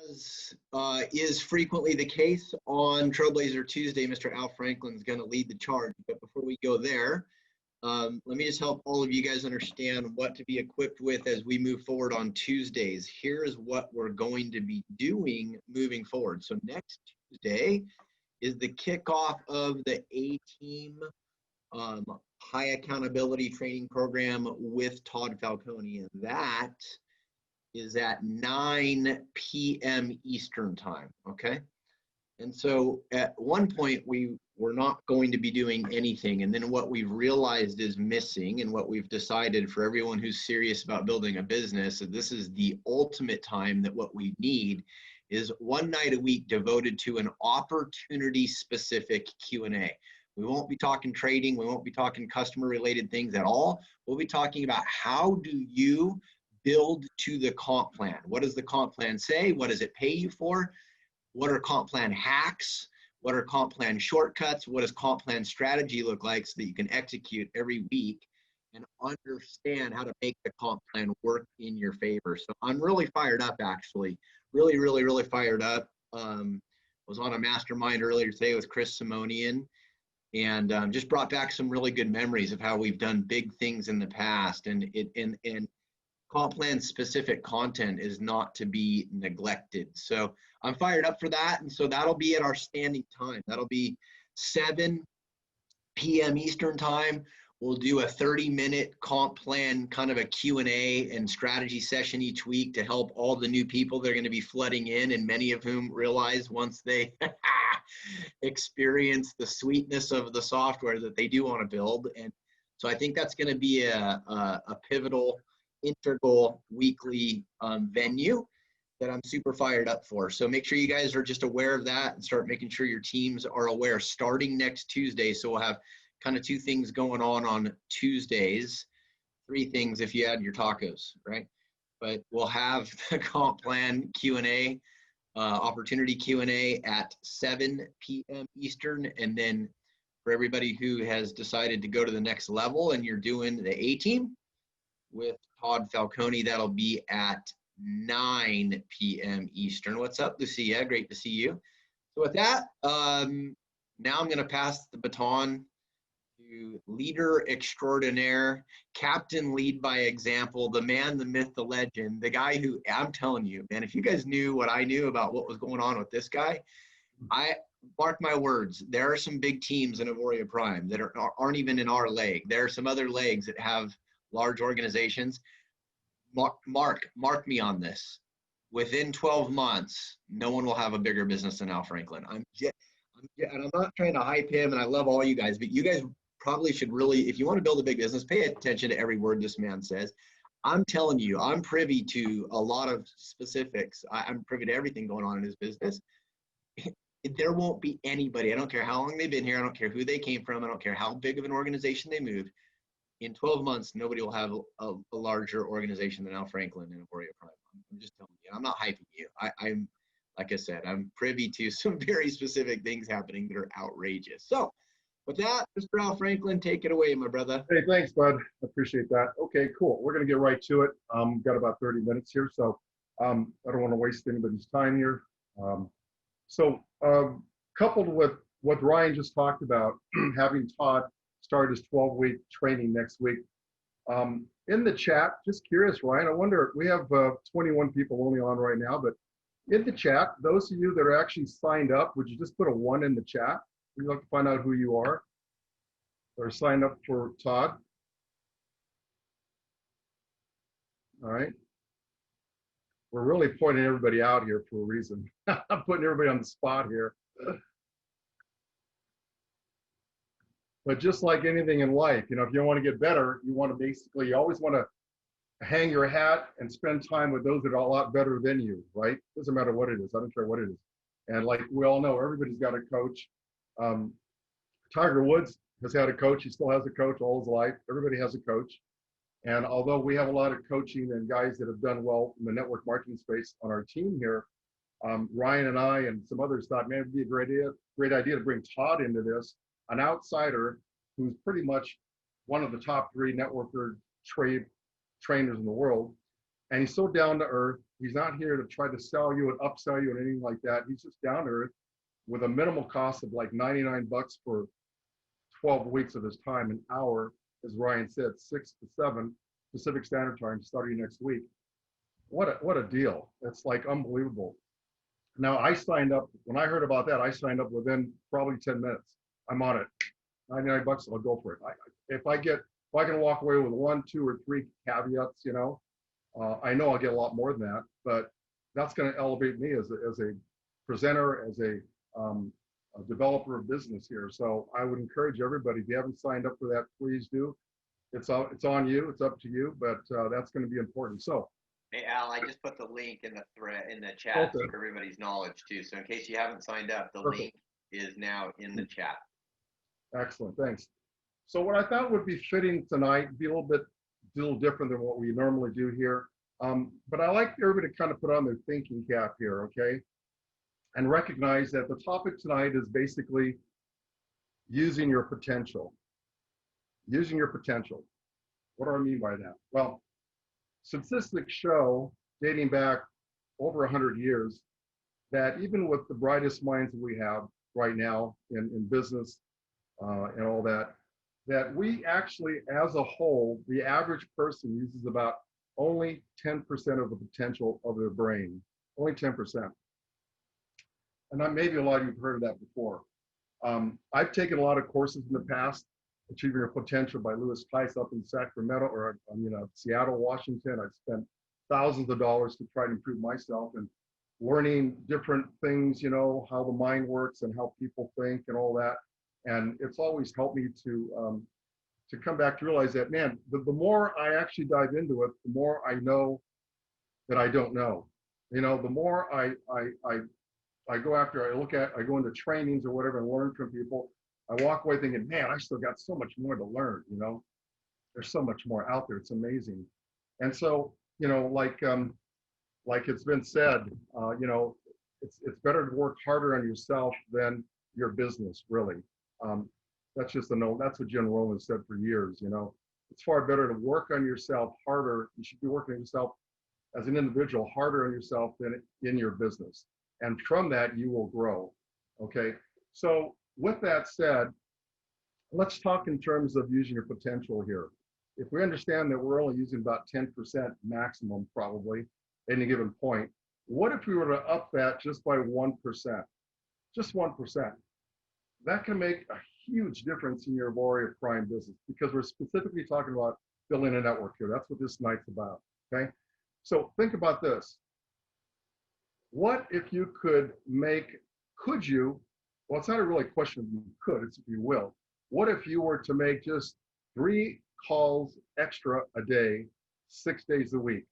As is frequently the case on Trailblazer Tuesday, Mr. Al Franklin is going to lead the charge. But before we go there, let me just help all of you guys understand what to be equipped with as we move forward on Tuesdays. Here's what we're going to be doing moving forward. So next Tuesday is the kickoff of the A-Team High Accountability Training Program with Todd Falcone, and that is at 9 p.m. Eastern time, okay? And so at one point we were not going to be doing anything, and then what we've realized is missing, and what we've decided for everyone who's serious about building a business, that this is the ultimate time, that what we need is one night a week devoted to an opportunity-specific Q&A. We won't be talking trading, we won't be talking customer-related things at all. We'll be talking about how do you build to the comp plan. What does the comp plan say? What does it pay you for? What are comp plan hacks? What are comp plan shortcuts? What does comp plan strategy look like so that you can execute every week and understand how to make the comp plan work in your favor? So I'm really fired up, actually. Really fired up. Was on a mastermind earlier today with Chris Simonian, and just brought back some really good memories of how we've done big things in the past. And comp plan specific content is not to be neglected. So I'm fired up for that. And so that'll be at our standing time. That'll be 7 p.m. Eastern time. We'll do a 30-minute comp plan, kind of a Q&A and strategy session each week to help all the new people that are going to be flooding in, and many of whom realize once they experience the sweetness of the software that they do want to build. And so I think that's going to be a pivotal, integral weekly venue that I'm super fired up for. So make sure you guys are just aware of that and start making sure your teams are aware starting next Tuesday. So we'll have kind of 2 things going on Tuesdays, 3 things if you add your tacos, right? But we'll have the comp plan Q&A, opportunity Q&A at 7 p.m. Eastern. And then for everybody who has decided to go to the next level and you're doing the A-Team with Todd Falcone, that'll be at 9 p.m. Eastern. What's up, Lucia? Great to see you. So with that, now I'm going to pass the baton to leader extraordinaire, captain lead by example, the man, the myth, the legend, the guy who, I'm telling you, man, if you guys knew what I knew about what was going on with this guy, I mark my words, there are some big teams in Avoria Prime that aren't even in our leg. There are some other legs that have large organizations. Mark me on this. Within 12 months, no one will have a bigger business than Al Franklin. And I'm not trying to hype him, and I love all you guys, but you guys probably should really, if you want to build a big business, pay attention to every word this man says. I'm telling you, I'm privy to a lot of specifics. I'm privy to everything going on in his business. There won't be anybody, I don't care how long they've been here, I don't care who they came from, I don't care how big of an organization they moved. In 12 months, nobody will have a larger organization than Al Franklin and Avoria Prime. I'm just telling you, I'm not hyping you. I'm, like I said, I'm privy to some very specific things happening that are outrageous. So with that, Mr. Al Franklin, take it away, my brother. Hey, thanks, bud. I appreciate that. Okay, cool. We're going to get right to it. Got about 30 minutes here, so I don't want to waste anybody's time here. Coupled with what Ryan just talked about, having Todd start his 12-week training next week. In the chat, just curious, Ryan, I wonder, we have 21 people only on right now, but in the chat, those of you that are actually signed up, would you just put a 1 in the chat? We'd like to find out who you are or signed up for Todd. All right. We're really pointing everybody out here for a reason. I'm putting everybody on the spot here. But just like anything in life, you know, if you want to get better, you want to basically, you always want to hang your hat and spend time with those that are a lot better than you, right? Doesn't matter what it is. I don't care what it is. And like we all know, everybody's got a coach. Tiger Woods has had a coach. He still has a coach all his life. Everybody has a coach. And although we have a lot of coaching and guys that have done well in the network marketing space on our team here, Ryan and I and some others thought, man, it'd be a great idea to bring Todd into this, an outsider who's pretty much one of the top 3 networker trainers in the world. And he's so down to earth. He's not here to try to sell you and upsell you and anything like that. He's just down to earth with a minimal cost of like 99 bucks for 12 weeks of his time, an hour, as Ryan said, 6 to 7 Pacific Standard Time starting next week. What a deal. It's like unbelievable. Now I signed up, when I heard about that, I signed up within probably 10 minutes. I'm on it. 99 bucks, I'll go for it. If I can walk away with 1, 2, or 3 caveats, I know I'll get a lot more than that, but that's going to elevate me as a presenter, as a developer of business here. So I would encourage everybody, if you haven't signed up for that, please do. It's on you. It's up to you, but that's going to be important. So, hey Al, I just put the link in the thread in the chat okay, for everybody's knowledge too. So in case you haven't signed up, the perfect. link is now in the chat. Excellent, thanks. So what I thought would be fitting tonight, be a little different than what we normally do here. But I like everybody to kind of put on their thinking cap here, okay? And recognize that the topic tonight is basically using your potential. Using your potential. What do I mean by that? Well, statistics show, dating back over 100 years, that even with the brightest minds that we have right now in business and all that, that we actually, as a whole, the average person uses about only 10% of the potential of their brain, only 10%. And maybe a lot of you have heard of that before. I've taken a lot of courses in the past, Achieving Your Potential by Lewis Tice up in Sacramento, or Seattle, Washington. I've spent thousands of dollars to try to improve myself and learning different things, how the mind works and how people think and all that. And it's always helped me to come back to realize that, man, the more I actually dive into it, the more I know that I don't know. The more I go after, I go into trainings or whatever and learn from people, I walk away thinking, man, I still got so much more to learn, There's so much more out there. It's amazing. And so, like it's been said, it's better to work harder on yourself than your business, really. That's just that's what Jim Rohn said for years, It's far better to work on yourself harder. You should be working on yourself as an individual harder on yourself than in your business. And from that, you will grow. Okay. So with that said, let's talk in terms of using your potential here. If we understand that we're only using about 10% maximum probably at any given point, what if we were to up that just by 1%? Just 1%. That can make a huge difference in your Warrior Prime business, because we're specifically talking about building a network here. That's what this night's about, okay? So think about this. What if you could well, it's not a really question if you could, it's if you will. What if you were to make just 3 calls extra a day, 6 days a week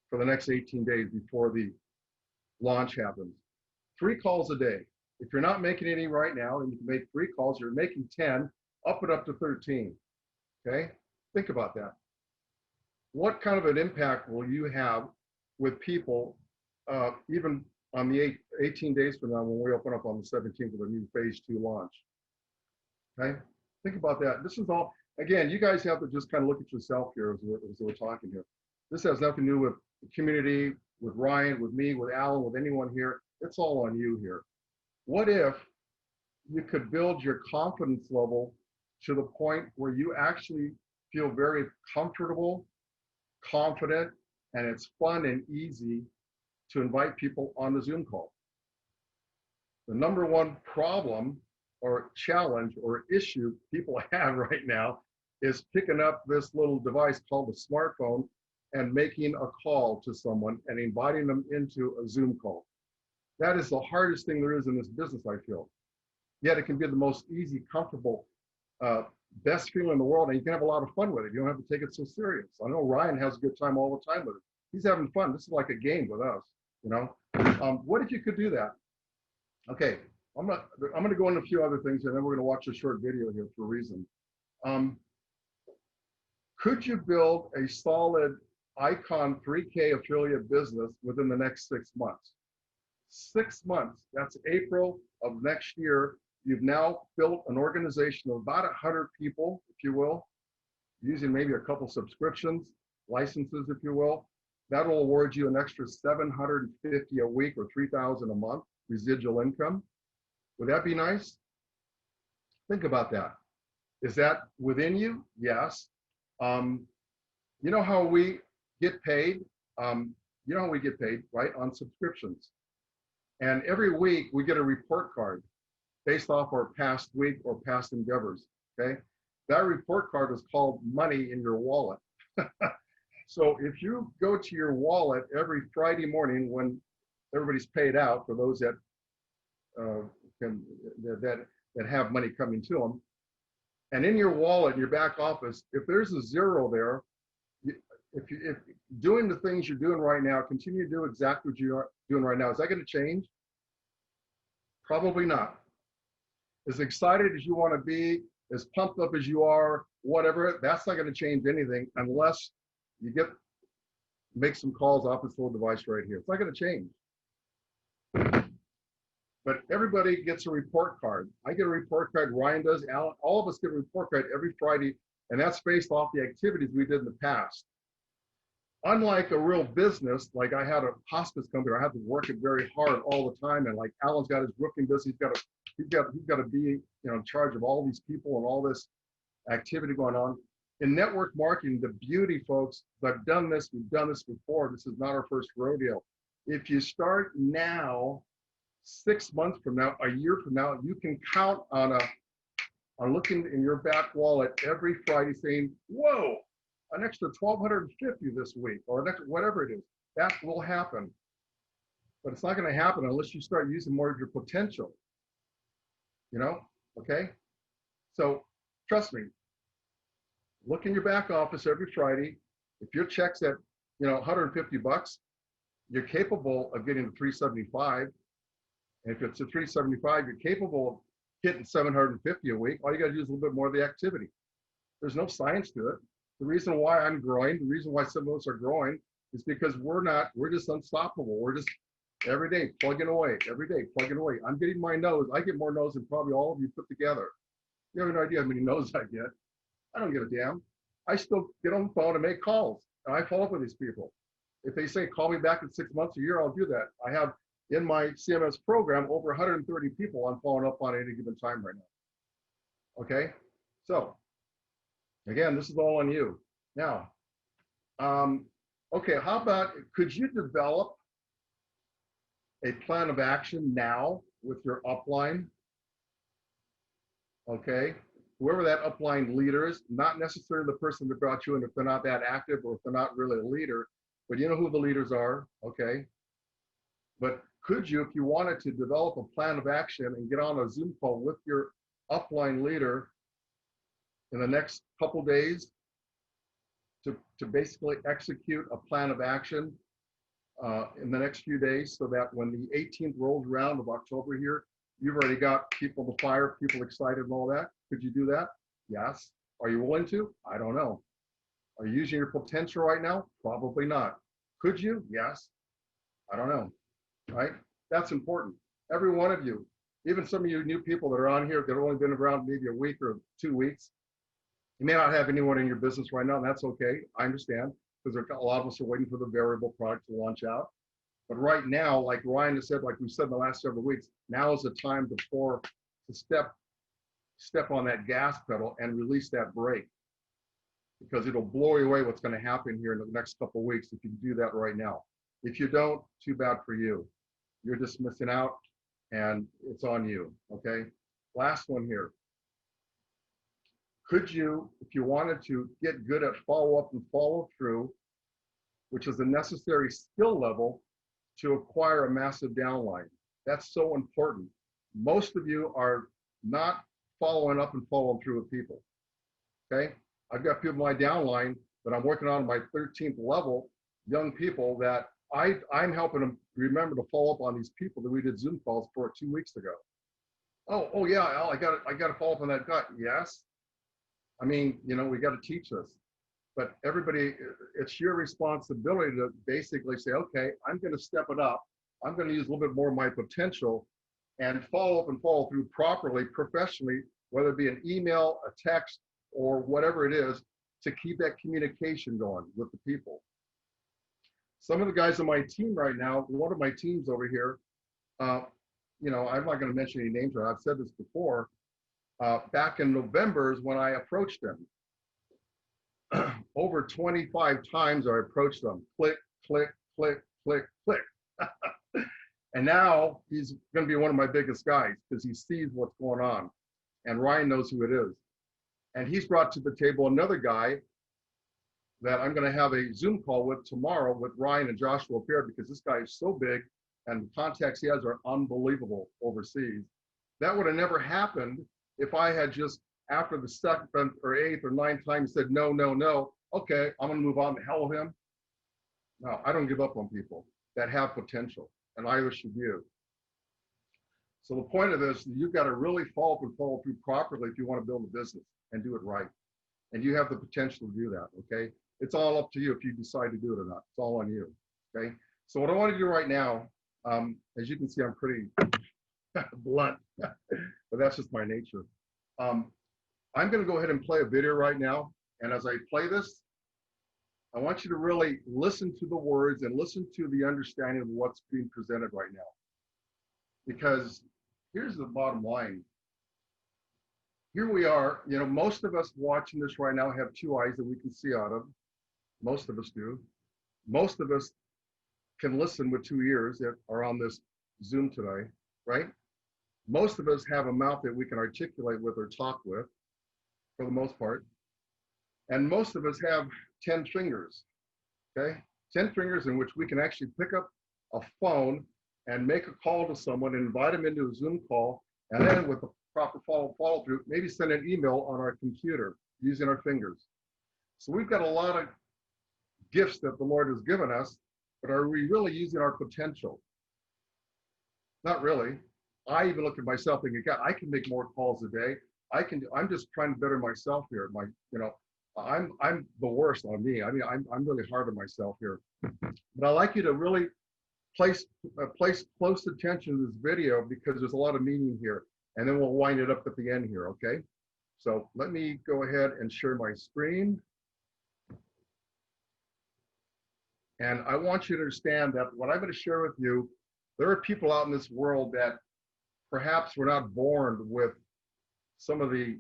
for the next 18 days before the launch happens? 3 calls a day. If you're not making any right now, then you can make 3 calls. You're making 10, up it up to 13. Okay? Think about that. What kind of an impact will you have with people, even on the 18 days from now when we open up on the 17th with a new phase 2 launch? Okay? Think about that. This is all, again, you guys have to just kind of look at yourself here as we're talking here. This has nothing to do with the community, with Ryan, with me, with Alan, with anyone here. It's all on you here. What if you could build your confidence level to the point where you actually feel very comfortable, confident, and it's fun and easy to invite people on the Zoom call? The number one problem or challenge or issue people have right now is picking up this little device called a smartphone and making a call to someone and inviting them into a Zoom call. That is the hardest thing there is in this business, I feel. Yet it can be the most easy, comfortable, best feeling in the world, and you can have a lot of fun with it. You don't have to take it so serious. I know Ryan has a good time all the time with it. He's having fun. This is like a game with us, What if you could do that? Okay, I'm gonna go into a few other things, and then we're gonna watch a short video here for a reason. Could you build a solid Icon 3K affiliate business within the next 6 months? 6 months, that's April of next year. You've now built an organization of about 100 people, if you will, using maybe a couple subscriptions, licenses, if you will. that'll award you an extra $750 a week or $3,000 a month residual income. Would that be nice? Think about that. Is that within you? Yes. You know how we get paid? You know how we get paid, right? On subscriptions. And every week we get a report card based off our past week or past endeavors, okay? That report card is called money in your wallet. So if you go to your wallet every Friday morning when everybody's paid out, for those that that have money coming to them, and in your wallet, in your back office, if there's a zero there, if doing the things you're doing right now, continue to do exactly what you're doing right now, is that going to change? Probably not. As excited as you want to be, as pumped up as you are, whatever, that's not going to change anything unless you make some calls off this little device right here. It's not going to change. But everybody gets a report card. I get a report card, Ryan does, Alan, all of us get a report card every Friday, and that's based off the activities we did in the past. Unlike a real business, like I had a hospice company, I had to work it very hard all the time, and like Alan's got his roofing business, he's got to be in charge of all these people and all this activity going on. In network marketing, the beauty, folks, I've done this, we've done this before, this is not our first rodeo. If you start now, 6 months from now, a year from now, you can count on looking in your back wallet every Friday saying, whoa, an extra $1,250 this week, or an extra, whatever it is. That will happen. But it's not going to happen unless you start using more of your potential. Okay? So trust me, look in your back office every Friday. If your check's at, $150, you're capable of getting to 375. And if it's a 375, you're capable of hitting 750 a week. All you got to do is a little bit more of the activity. There's no science to it. The reason why I'm growing, the reason why some of us are growing is because we're just unstoppable. We're just every day plugging away, every day plugging away. I'm getting my nose. I get more nose than probably all of you put together. You have no idea how many noses I get. I don't give a damn. I still get on the phone and make calls, and I follow up with these people. If they say, call me back in 6 months, a year, I'll do that. I have in my CMS program over 130 people I'm following up on at any given time right now. Okay, so again, this is all on you. Now, okay, how about, could you develop a plan of action now with your upline? Okay, whoever that upline leader is, not necessarily the person that brought you in if they're not that active or if they're not really a leader, but you know who the leaders are, okay? But could you, if you wanted to develop a plan of action and get on a Zoom call with your upline leader in the next couple days to basically execute a plan of action in the next few days, so that when the 18th rolls around of October here, you've already got people to fire, people excited and all that? Could you do that? Yes. Are you willing to? I don't know. Are you using your potential right now? Probably not. Could you? Yes. I don't know. Right? That's important. Every one of you, even some of you new people that are on here that have only been around maybe a week or 2 weeks, you may not have anyone in your business right now, and that's okay. I understand, because a lot of us are waiting for the variable product to launch out. But right now, like Ryan has said, like we said in the last several weeks, now is the time to step on that gas pedal and release that brake, because it'll blow away what's going to happen here in the next couple of weeks if you do that right now. If you don't, too bad for you. You're just missing out, and it's on you, okay? Last one here. Could you, if you wanted to, get good at follow-up and follow-through, which is a necessary skill level to acquire a massive downline? That's so important. Most of you are not following up and following through with people, okay? I've got people in my downline that I'm working on my 13th level, young people that I'm helping them remember to follow up on these people that we did Zoom calls for 2 weeks ago. Oh yeah, Al, I got to follow up on that guy. Yes. I mean, we got to teach this, but everybody, it's your responsibility to basically say, okay, I'm going to step it up. I'm going to use a little bit more of my potential and follow up and follow through properly, professionally, whether it be an email, a text, or whatever it is, to keep that communication going with the people. Some of the guys on my team right now, one of my teams over here, you know, I'm not going to mention any names, I've said this before. Back in November is when I approached them. Over 25 times I approached them. Click, click, click, click, click. And now he's going to be one of my biggest guys because he sees what's going on. And Ryan knows who it is. And he's brought to the table another guy that I'm going to have a Zoom call with tomorrow with Ryan and Joshua Baird, because this guy is so big and the contacts he has are unbelievable overseas. That would have never happened if I had just, after the 7th or 8th or 9th time, said, no, no, no, okay, I'm going to move on, the hell with him. No, I don't give up on people that have potential, and either should you. So the point of this, you've got to really follow through properly if you want to build a business and do it right. And you have the potential to do that, okay? It's all up to you if you decide to do it or not. It's all on you, okay? So what I want to do right now, as you can see, I'm pretty blunt, but that's just my nature. I'm going to go ahead and play a video right now. And as I play this, I want you to really listen to the words and listen to the understanding of what's being presented right now. Because here's the bottom line. Here we are, you know, most of us watching this right now have 2 eyes that we can see out of. Most of us do. Most of us can listen with 2 ears that are on this Zoom today, right? Most of us have a mouth that we can articulate with or talk with, for the most part. And most of us have 10 fingers, okay? 10 fingers in which we can actually pick up a phone and make a call to someone and invite them into a Zoom call, and then with the proper follow through, maybe send an email on our computer using our fingers. So we've got a lot of gifts that the Lord has given us, but are we really using our potential? Not really. I even look at myself thinking, God, I can make more calls a day. I'm just trying to better myself here. I'm the worst on me. I mean, I'm really hard on myself here. But I'd like you to really place close attention to this video, because there's a lot of meaning here. And then we'll wind it up at the end here, okay? So let me go ahead and share my screen. And I want you to understand that what I'm going to share with you, there are people out in this world that perhaps were not born with some of the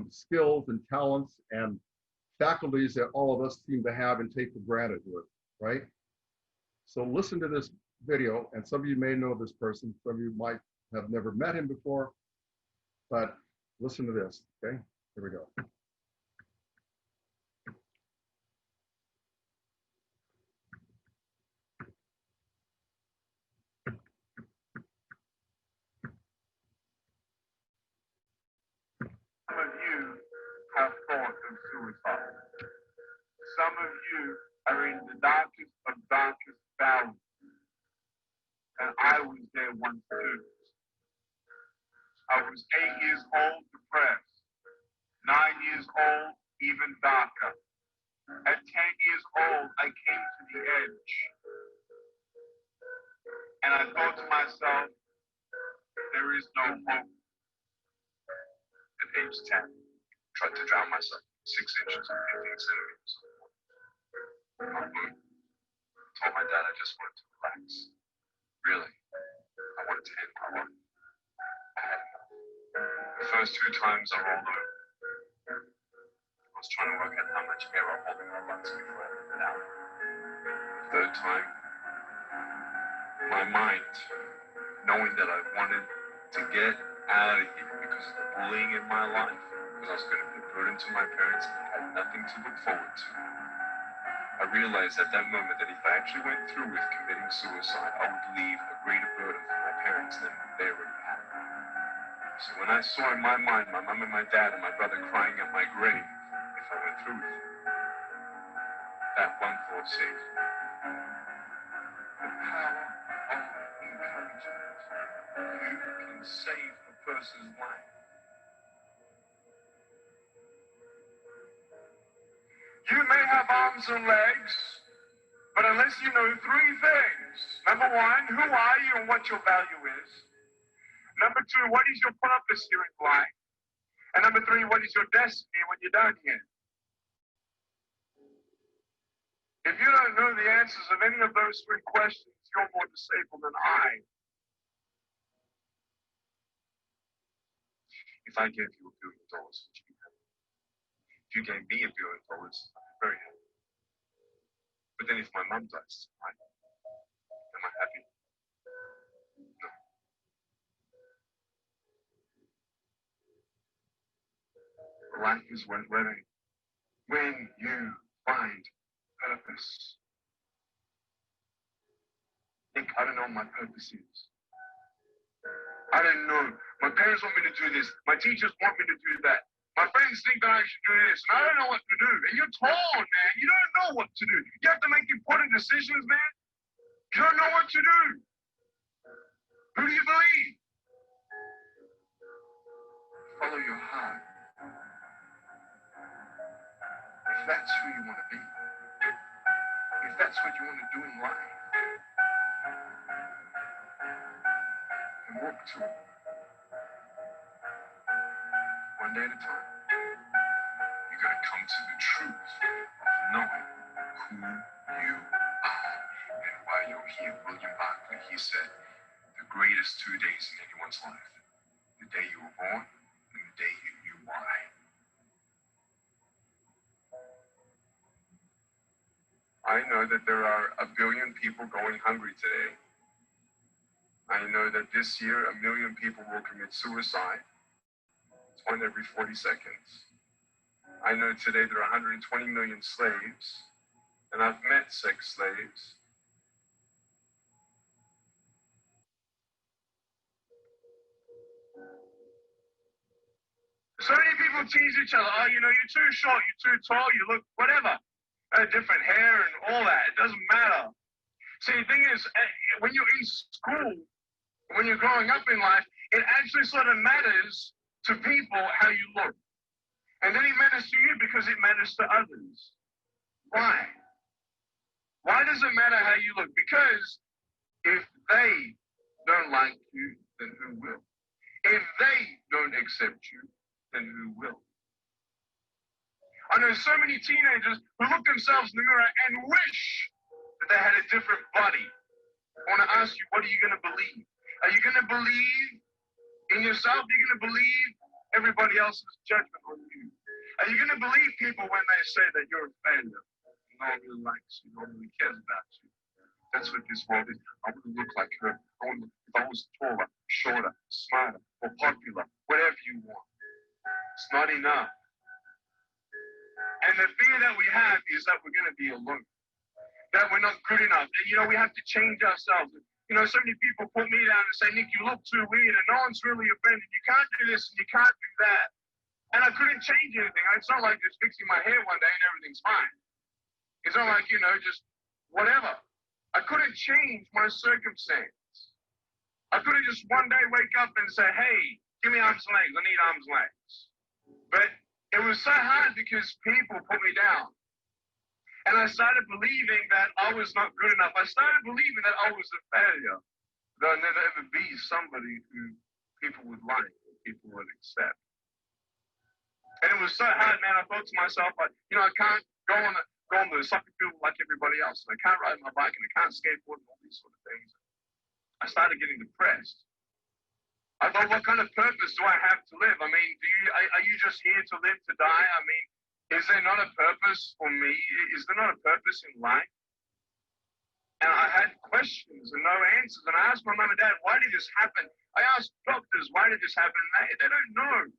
skills and talents and faculties that all of us seem to have and take for granted with, right? So listen to this video, and some of you may know this person, some of you might have never met him before, but listen to this, okay? Here we go. Some of you have thought of suicide. Some of you are in the darkest of darkest valleys. And I was there once too. I was 8 years old, depressed. 9 years old, even darker. At 10 years old, I came to the edge. And I thought to myself, there is no hope. At age 10, tried to drown myself 6 inches and 15 centimeters. Told my dad I just wanted to relax. Really, I wanted to end my life. I had enough. The first 2 times I rolled over. I was trying to work out how much air I'm holding my lungs before I let it out. The third time, my mind, knowing that I wanted to get out of here because of the bullying in my life, because I was going to be a burden to my parents and had nothing to look forward to. I realized at that moment that if I actually went through with committing suicide, I would leave a greater burden for my parents than they already had. So when I saw in my mind my mom and my dad and my brother crying at my grave, if I went through with it, that one thought saved me. The power of encouragement. You can save a person's life. You may have arms and legs, but unless you know 3 things, number 1, who are you and what your value is? Number 2, what is your purpose here in life? And number 3, what is your destiny when you're done here? If you don't know the answers of any of those three questions, you're more disabled than I. If I gave you $1 billion, would you be happy? If you gave me $1 billion, I'd be very happy. But then if my mom dies tonight, am I happy? No. Life is worth living when you find purpose. Nick, I don't know what my purpose is. I don't know. My parents want me to do this. My teachers want me to do that. My friends think that I should do this, and I don't know what to do. And you're torn, man. You don't know what to do. You have to make important decisions, man. You don't know what to do. Who do you believe? Follow your heart. If that's who you want to be, if that's what you want to do in life, and work to it. One day at a time. You gotta come to the truth of knowing who you are and why you're here. William Barclay, he said, the greatest 2 days in anyone's life, the day you were born and the day you knew why. I know that there are 1 billion people going hungry today. I know that this year 1 million people will commit suicide. It's 1 every 40 seconds. I know today there are 120 million slaves, and I've met sex slaves. So many people tease each other, oh, you know, you're too short, you're too tall, you look whatever. Different hair and all that, it doesn't matter. See, the thing is, when you're in school, when you're growing up in life, it actually sort of matters to people how you look. And then it matters to you because it matters to others. Why? Why does it matter how you look? Because if they don't like you, then who will? If they don't accept you, then who will? I know so many teenagers who look themselves in the mirror and wish that they had a different body. I want to ask you, what are you going to believe? Are you going to believe in yourself? Are you going to believe everybody else's judgment on you? Are you going to believe people when they say that you're a failure? No one really likes you, no one really cares about you. That's what this world is. I want to look like her. If I was taller, shorter, smarter, or popular, whatever you want. It's not enough. And the fear that we have is that we're going to be alone. That we're not good enough. And, you know, we have to change ourselves. You know, so many people put me down and say, Nick, you look too weird and no one's really offended. You can't do this and you can't do that. And I couldn't change anything. It's not like just fixing my hair one day and everything's fine. It's not like, you know, just whatever. I couldn't change my circumstance. I couldn't just one day wake up and say, hey, give me arms and legs. I need arms and legs. But it was so hard because people put me down. And I started believing that I was not good enough. I started believing that I was a failure. That I'd never ever be somebody who people would like, or people would accept. And it was so hard, man. I thought to myself, like, you know, I can't go on the soccer field like everybody else. I can't ride my bike and I can't skateboard and all these sort of things. I started getting depressed. I thought, what kind of purpose do I have to live? I mean, are you just here to live to die? I mean, is there not a purpose for me? Is there not a purpose in life? And I had questions and no answers. And I asked my mom and dad, why did this happen? I asked doctors, why did this happen? They don't know.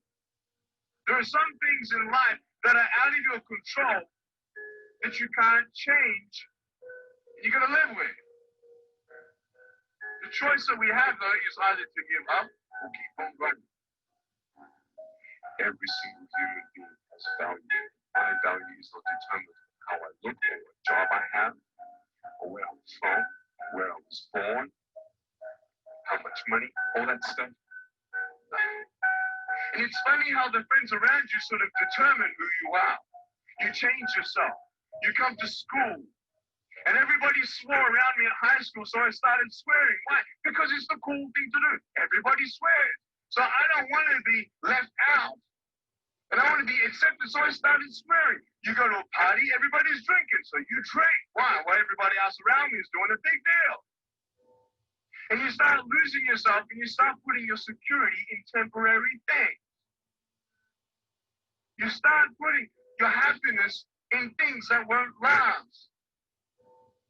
There are some things in life that are out of your control that you can't change. You're going to live with. The choice that we have, though, is either to give up or keep on running. Every single human being has value. My value is not determined by how I look or what job I have or where I'm from, where I was born, how much money, all that stuff. Nothing. And it's funny how the friends around you sort of determine who you are. You change yourself. You come to school. And everybody swore around me at high school, so I started swearing. Why? Because it's the cool thing to do. Everybody swears. So I don't want to be left out. And I want to be accepted, so I started swearing. You go to a party, everybody's drinking, so you drink. Why? Well, everybody else around me is doing a big deal. And you start losing yourself, and you start putting your security in temporary things. You start putting your happiness in things that won't last.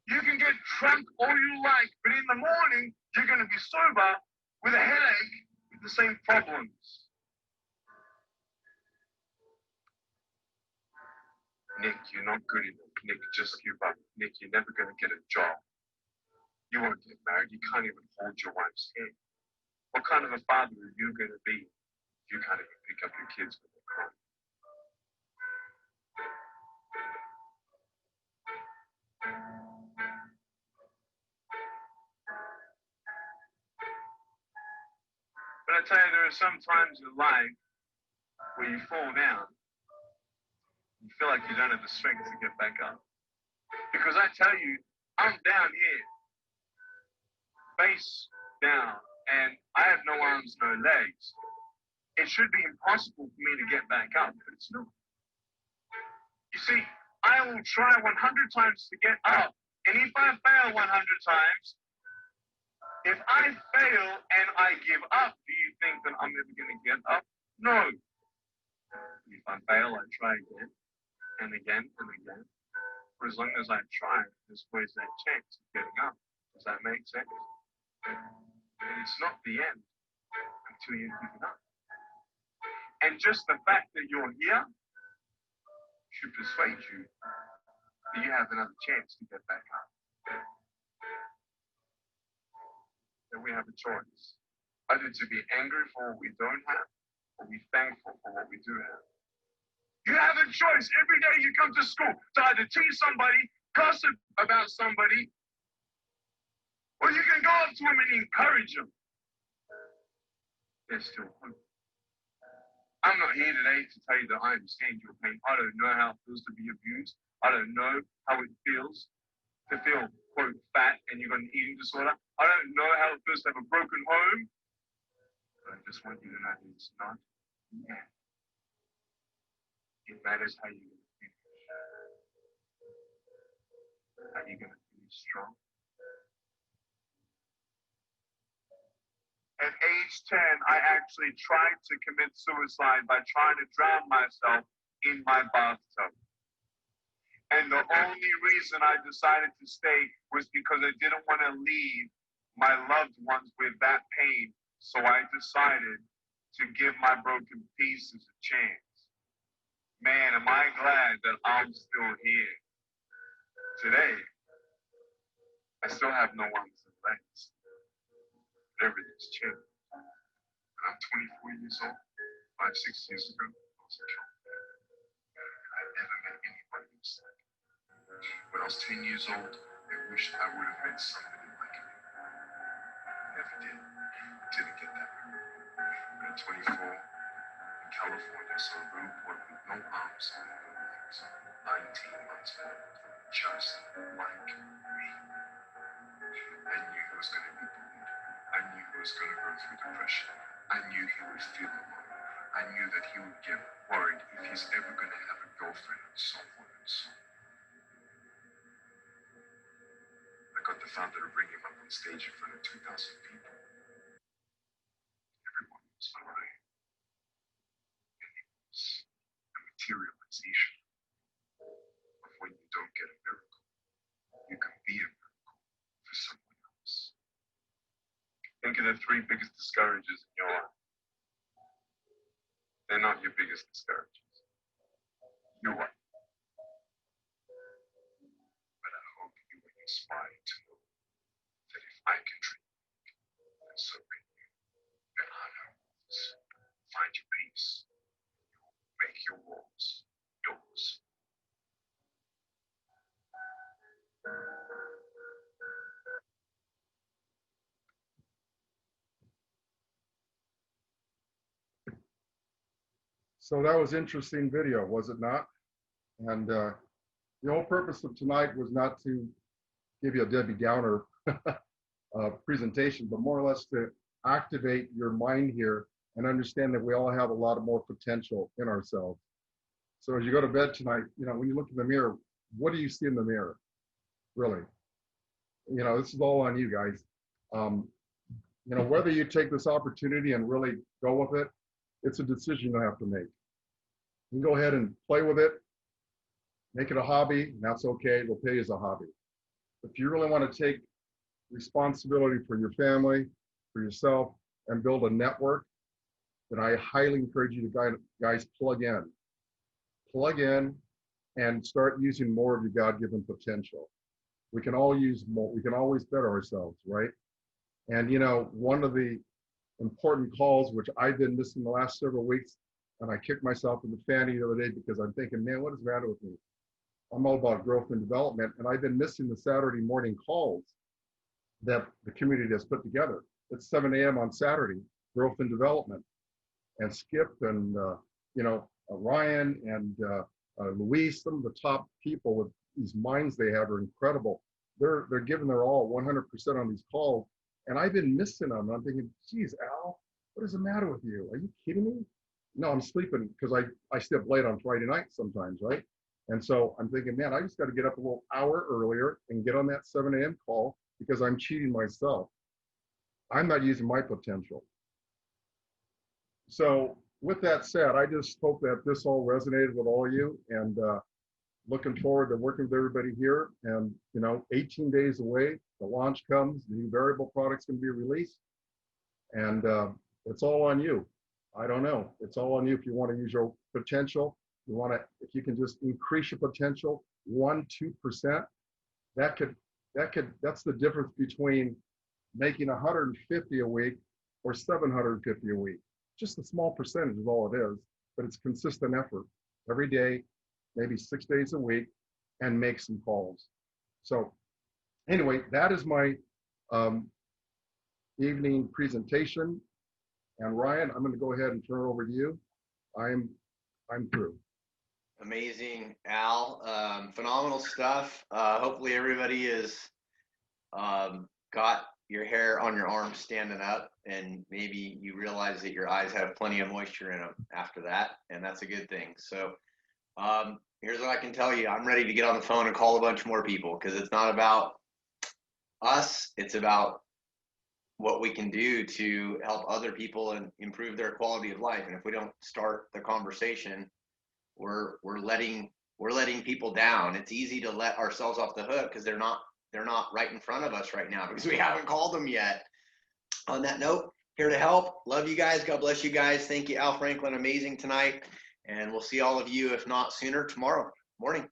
You can get drunk all you like, but in the morning, you're going to be sober with a headache with the same problems. Nick, you're not good enough. Nick, just give up. Nick, you're never going to get a job. You won't get married. You can't even hold your wife's hand. What kind of a father are you going to be if you can't even pick up your kids when they cry? But I tell you, there are some times in life where you fall down. You feel like you don't have the strength to get back up. Because I tell you, I'm down here, face down, and I have no arms, no legs. It should be impossible for me to get back up, but it's not. You see, I will try 100 times to get up, and if I fail 100 times, if I fail and I give up, do you think that I'm never going to get up? No. If I fail, I try again. And again and again. For as long as I try, there's always that chance of getting up. Does that make sense? And it's not the end until you give it up. And just the fact that you're here should persuade you that you have another chance to get back up. That we have a choice. Either to be angry for what we don't have, or be thankful for what we do have. You have a choice every day you come to school to either tease somebody, gossip about somebody, or you can go up to them and encourage them. There's still hope. I'm not here today to tell you that I understand your pain. I don't know how it feels to be abused. I don't know how it feels to feel, quote, fat and you've got an eating disorder. I don't know how it feels to have a broken home. But I just want you to know that it's not the end. It matters how you're going to finish. Are you going to finish strong? At age 10, I actually tried to commit suicide by trying to drown myself in my bathtub. And the only reason I decided to stay was because I didn't want to leave my loved ones with that pain. So I decided to give my broken pieces a chance. Man, am I glad that I'm still here. Today, I still have no arms and legs. But everything's changed. When I'm 24 years old, 5-6 years ago, I was a killer. I never met anybody who's like me. When I was 10 years old, I wished I would have met somebody like me. Never did. Didn't get that. When I'm 24, in California, I saw a little boy with no arms and no legs, 19 months old, just like me. I knew he was going to be bullied. I knew he was going to go through depression. I knew he would feel alone. I knew that he would get worried if he's ever going to have a girlfriend and so on and so on. I got the father to bring him up on stage in front of 2,000 people. Everyone was crying. And it was a materialization of when you don't get a miracle, you can be a miracle for someone else. Think of the 3 biggest discouragers in your life. They're not your biggest discouragers. You are. But I hope you will inspire to know that if I can dream, then so can you. There are no walls. Find your peace. You will make your walls yours. So that was interesting video, was it not? And the whole purpose of tonight was not to give you a Debbie Downer presentation, but more or less to activate your mind here and understand that we all have a lot of more potential in ourselves. So as you go to bed tonight, when you look in the mirror, what do you see in the mirror? Really? This is all on you guys. Whether you take this opportunity and really go with it, it's a decision you have to make. You can go ahead and play with it, make it a hobby, and that's okay. We'll pay you as a hobby. If you really want to take responsibility for your family, for yourself, and build a network, then I highly encourage you to guys plug in. Plug in and start using more of your God-given potential. We can all use more. We can always better ourselves, right? And one of the important calls, which I've been missing the last several weeks, and I kicked myself in the fanny the other day because I'm thinking, man, what is the matter with me? I'm all about growth and development, and I've been missing the Saturday morning calls that the community has put together. It's 7 a.m. on Saturday, growth and development. And Skip and, Ryan and Luis, some of the top people with these minds they have are incredible. They're giving their all 100% on these calls. And I've been missing them. I'm thinking, geez, Al, what is the matter with you? Are you kidding me? No, I'm sleeping because I stay up late on Friday night sometimes, right? And so I'm thinking, man, I just got to get up a little hour earlier and get on that 7 a.m. call because I'm cheating myself. I'm not using my potential. So with that said, I just hope that this all resonated with all of you, and looking forward to working with everybody here. And 18 days away, the launch comes, the new variable product's going to be released, and it's all on you. I don't know. It's all on you if you want to use your potential. If you can just increase your potential 1-2%, that's the difference between making 150 a week or 750 a week. Just a small percentage is all it is, but it's consistent effort every day, maybe 6 days a week, and make some calls. So anyway, that is my evening presentation. And Ryan, I'm going to go ahead and turn it over to you. I'm through. Amazing, Al. Phenomenal stuff. Hopefully everybody is got your hair on your arms standing up, and maybe you realize that your eyes have plenty of moisture in them after that, and that's a good thing. So here's what I can tell you. I'm ready to get on the phone and call a bunch more people, because it's not about us. It's about what we can do to help other people and improve their quality of life. And if we don't start the conversation, we're letting people down. It's easy to let ourselves off the hook because they're not right in front of us right now because we haven't called them yet. On that note, here to help. Love you guys. God bless you guys. Thank you, Al Franklin. Amazing tonight. And we'll see all of you, if not sooner, tomorrow morning.